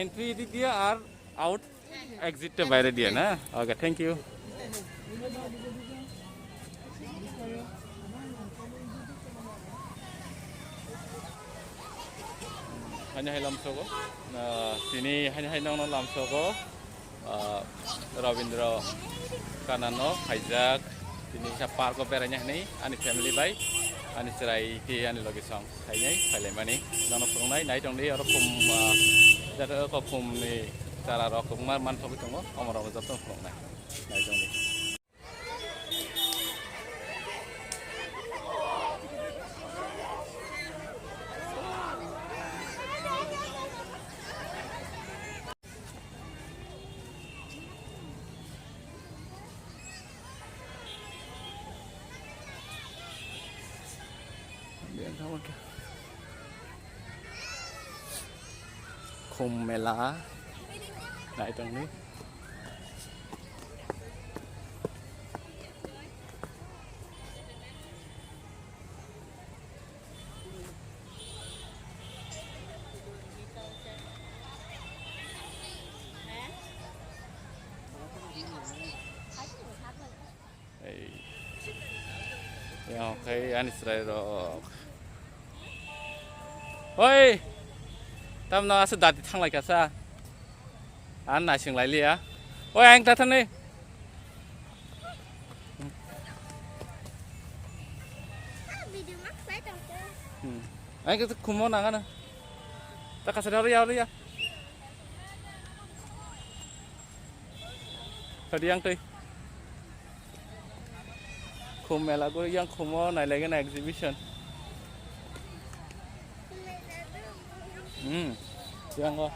Entry এদিক দিয়ে আর out এক্সিটটা বাইরে দিয়ে না okay thank you hanya hai lamsogo tini hanya hai nong lamsogo Rabindra Kanano Haijak tini sa parko beranya ni ani family bai ani cerai ti ani logi song hainai phale mani nang song nai nai tong ni aro kum jata ko kum ni cara ro kum man thok tong omoro jat tong song nai nai tong ni khum mela lại trong nước cái anh Israel rồi ôi tao nó sẽ đặt thằng lại cả sao anh này xin lại liền ôi anh ta thân đi anh cái khung món nào nữa ta kasih dia ya tadi yang tuh khung mela gue yang khung món này là cái này exhibition yang kok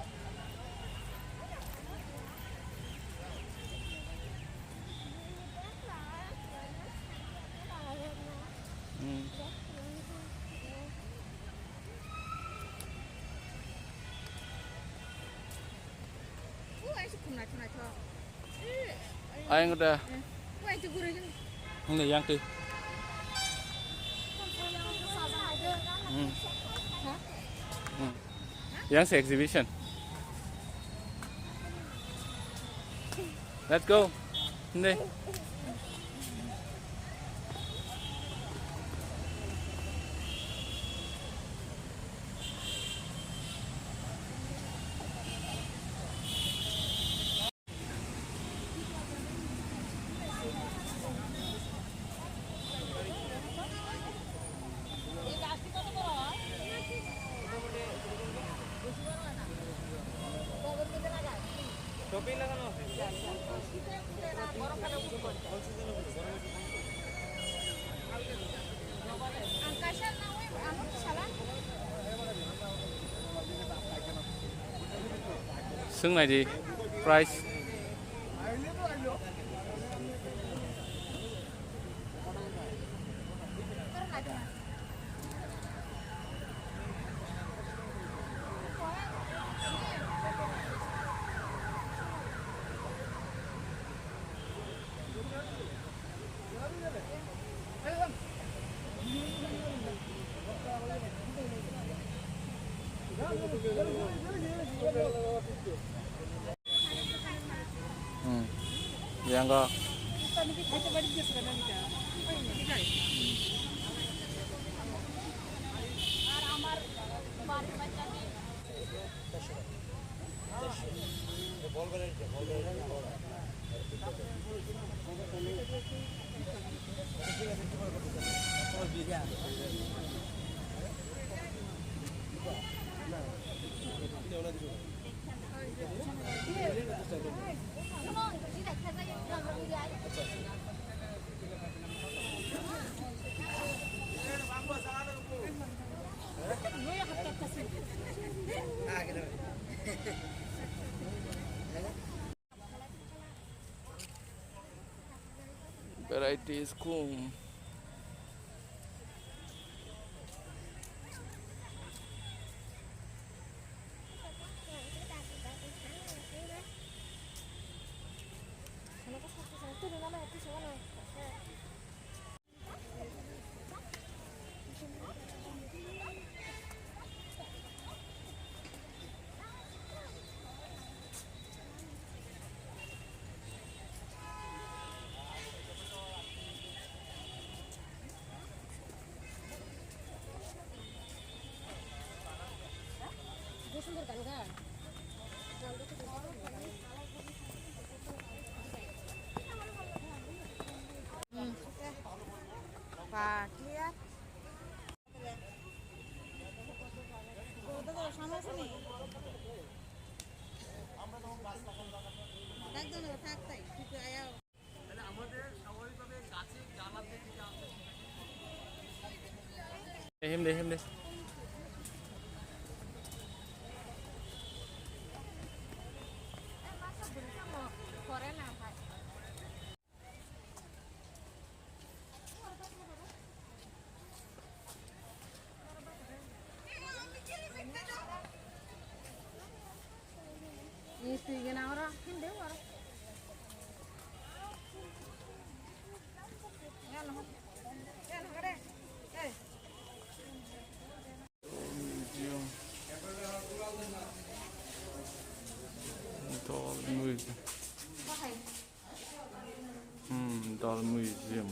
anh udah ini yang tuh yang si exhibition let's go ini xứng này gì price yang kok varieties cool. 힘내. Doll museum.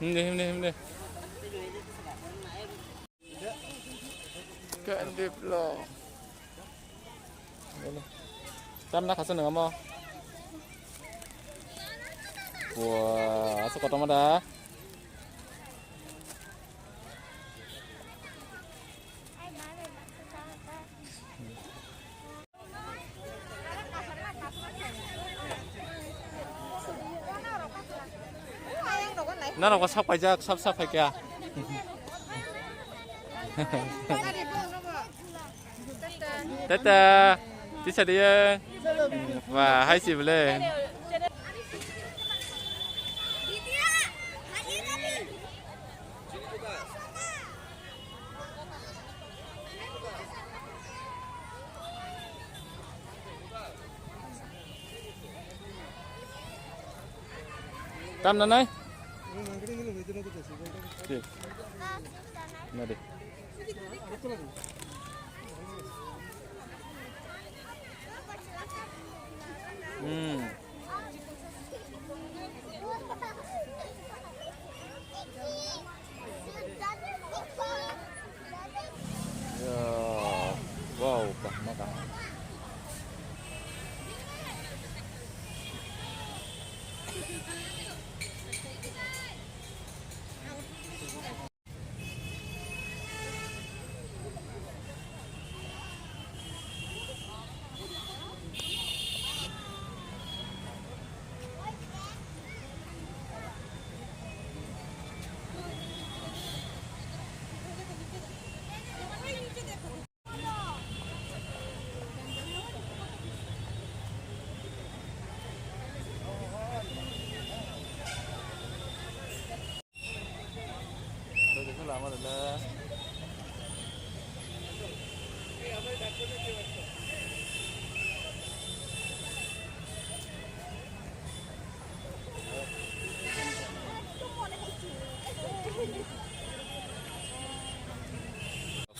힘내. Candy vlog. 땀나 가서 내가 뭐. 우와, 아서 거다마다. 나라고 삽발작 삽삽할게야. 됐다. 디차리야. 와, 하이시 블레. 땀 나나이? 네. 나네. 야, 와우, 깜짝아.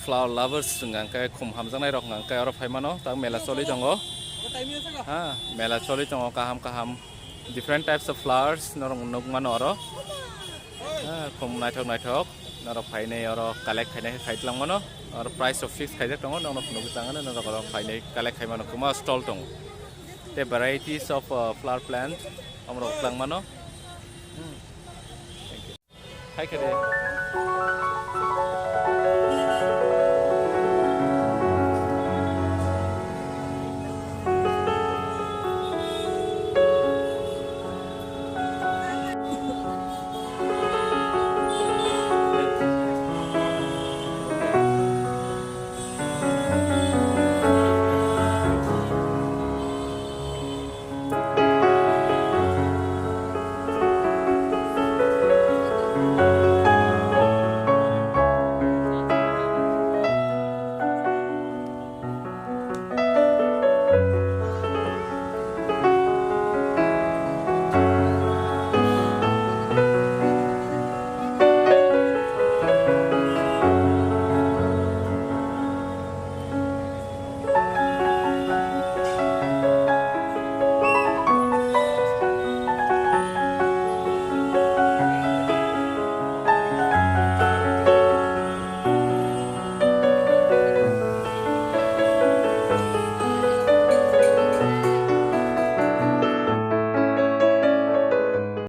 Flower lovers ngangkai khum hamjangnai rok ngangkai aro phaimano tak mela choli tongo mela choli tongo kaham different types of flowers norong nukmano aro khum naithok norok phainai aro collect khainai khaitlangmano aro price of fixed khaijak tongo norok nukjangane norok aro phainai collect khaimano kuma stall tongo the varieties of flower plants amrok klangmano thank you hai khade